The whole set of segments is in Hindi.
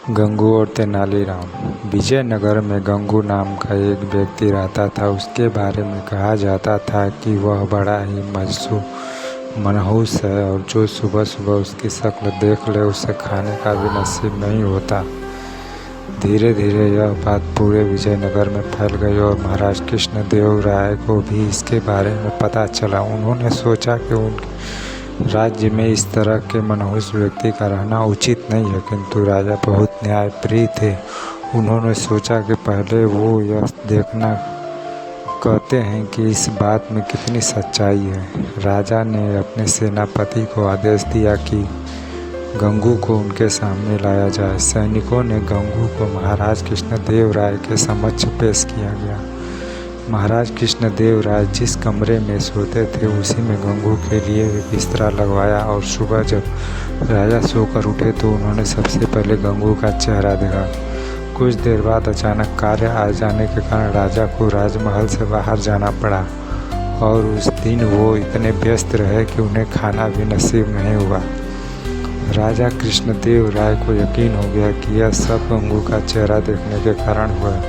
गंगू और तेनालीराम। विजयनगर में गंगू नाम का एक व्यक्ति रहता था। उसके बारे में कहा जाता था कि वह बड़ा ही मनहूस है और जो सुबह सुबह उसकी शक्ल देख ले उसे खाने का भी नसीब नहीं होता। धीरे धीरे यह बात पूरे विजयनगर में फैल गई और महाराज कृष्णदेव राय को भी इसके बारे में पता चला। उन्होंने सोचा कि उनके राज्य में इस तरह के मनहूस व्यक्ति का रहना उचित नहीं है, किंतु राजा बहुत न्यायप्रिय थे। उन्होंने सोचा कि पहले वो यह देखना कहते हैं कि इस बात में कितनी सच्चाई है। राजा ने अपने सेनापति को आदेश दिया कि गंगू को उनके सामने लाया जाए। सैनिकों ने गंगू को महाराज कृष्णदेव राय के समक्ष पेश किया गया। महाराज कृष्णदेव राय जिस कमरे में सोते थे उसी में गंगू के लिए बिस्तरा लगवाया और सुबह जब राजा सोकर उठे तो उन्होंने सबसे पहले गंगू का चेहरा देखा। कुछ देर बाद अचानक कार्य आ जाने के कारण राजा को राजमहल से बाहर जाना पड़ा और उस दिन वो इतने व्यस्त रहे कि उन्हें खाना भी नसीब नहीं हुआ। राजा कृष्णदेव राय को यकीन हो गया कि यह सब गंगू का चेहरा देखने के कारण हुआ।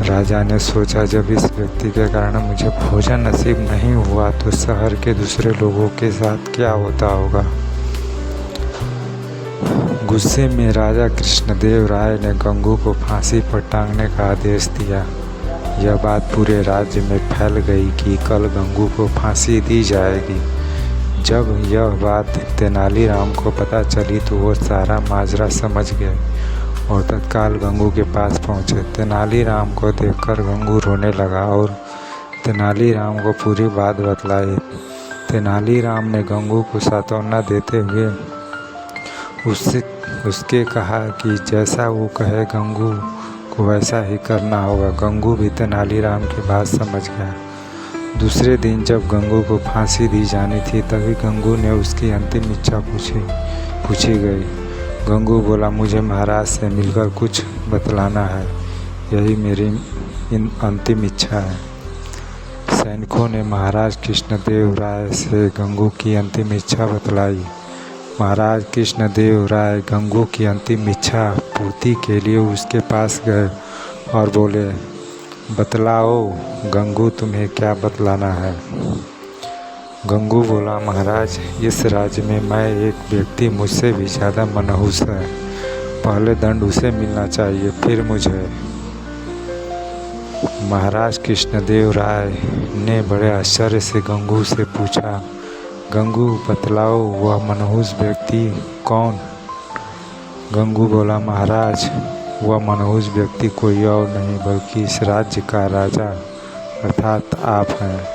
राजा ने सोचा, जब इस व्यक्ति के कारण मुझे भोजन नसीब नहीं हुआ तो शहर के दूसरे लोगों के साथ क्या होता होगा। गुस्से में राजा कृष्णदेव राय ने गंगू को फांसी पर टांगने का आदेश दिया। यह बात पूरे राज्य में फैल गई कि कल गंगू को फांसी दी जाएगी। जब यह बात तेनालीराम को पता चली तो वो सारा माजरा समझ गए और तत्काल गंगू के पास पहुँचे। तेनालीराम को देखकर गंगू रोने लगा और तेनालीराम को पूरी बात बतलाई। तेनालीराम ने गंगू को सांत्वना देते हुए उसके कहा कि जैसा वो कहे गंगू को वैसा ही करना होगा। गंगू भी तेनालीराम की बात समझ गया। दूसरे दिन जब गंगू को फांसी दी जानी थी तभी गंगू ने उसकी अंतिम इच्छा पूछी गई। गंगू बोला, मुझे महाराज से मिलकर कुछ बतलाना है, यही मेरी अंतिम इच्छा है। सैनिकों ने महाराज कृष्णदेव राय से गंगू की अंतिम इच्छा बतलाई। महाराज कृष्णदेव राय गंगू की अंतिम इच्छा पूर्ति के लिए उसके पास गए और बोले, बतलाओ गंगू, तुम्हें क्या बतलाना है। गंगू बोला, महाराज, इस राज्य में मैं एक व्यक्ति मुझसे भी ज़्यादा मनहूस है। पहले दंड उसे मिलना चाहिए, फिर मुझे। महाराज कृष्णदेव राय ने बड़े आश्चर्य से गंगू से पूछा, गंगू बतलाओ वह मनहूस व्यक्ति कौन। गंगू बोला, महाराज, वह मनहूस व्यक्ति कोई और नहीं बल्कि इस राज्य का राजा अर्थात आप हैं।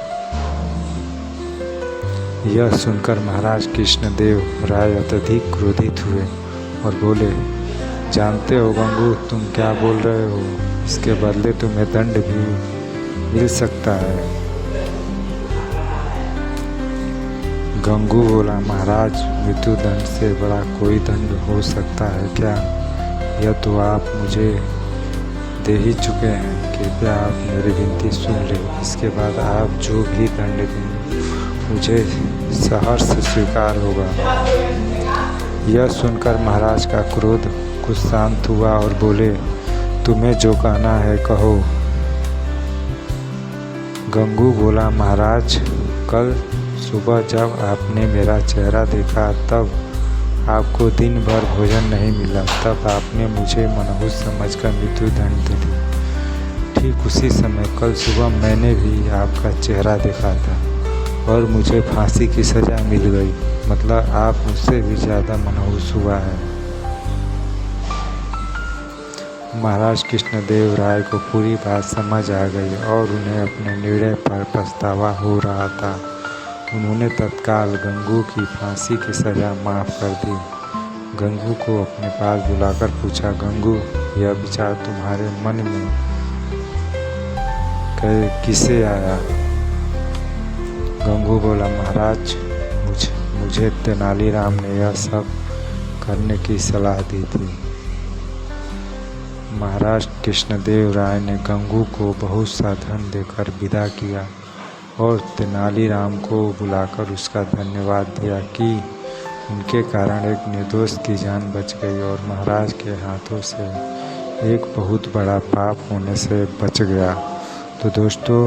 यह सुनकर महाराज कृष्णदेव राय अत्यधिक क्रोधित हुए और बोले, जानते हो गंगू, तुम क्या बोल रहे हो। इसके बदले तुम्हें दंड भी मिल सकता है। गंगू बोला, महाराज, मृत्यु दंड से बड़ा कोई दंड हो सकता है क्या। यह तो आप मुझे दे ही चुके हैं। कृपया आप मेरी विनती सुन लें। इसके बाद आप जो भी दंड दें मुझे सहर्ष स्वीकार होगा। यह सुनकर महाराज का क्रोध कुछ शांत हुआ और बोले, तुम्हें जो कहना है कहो। गंगू बोला, महाराज, कल सुबह जब आपने मेरा चेहरा देखा तब आपको दिन भर भोजन नहीं मिला। तब आपने मुझे मनहूस समझकर मृत्यु दंड दे दिया। ठीक उसी समय कल सुबह मैंने भी आपका चेहरा देखा था और मुझे फांसी की सज़ा मिल गई। मतलब आप मुझसे भी ज़्यादा मनहूस हुआ है। महाराज कृष्णदेव राय को पूरी बात समझ आ गई और उन्हें अपने निर्णय पर पछतावा हो रहा था। उन्होंने तत्काल गंगू की फांसी की सज़ा माफ़ कर दी। गंगू को अपने पास बुलाकर पूछा, गंगू, यह विचार तुम्हारे मन में किसे आया। गंगू बोला, महाराज, मुझे तेनालीराम ने यह सब करने की सलाह दी थी। महाराज कृष्णदेव राय ने गंगू को बहुत सा धन देकर विदा किया और तेनालीराम को बुलाकर उसका धन्यवाद दिया कि इनके कारण एक निर्दोष की जान बच गई और महाराज के हाथों से एक बहुत बड़ा पाप होने से बच गया। तो दोस्तों,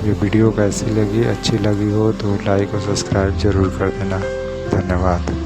ये वीडियो कैसी लगी, अच्छी लगी हो तो लाइक और सब्सक्राइब ज़रूर कर देना। धन्यवाद।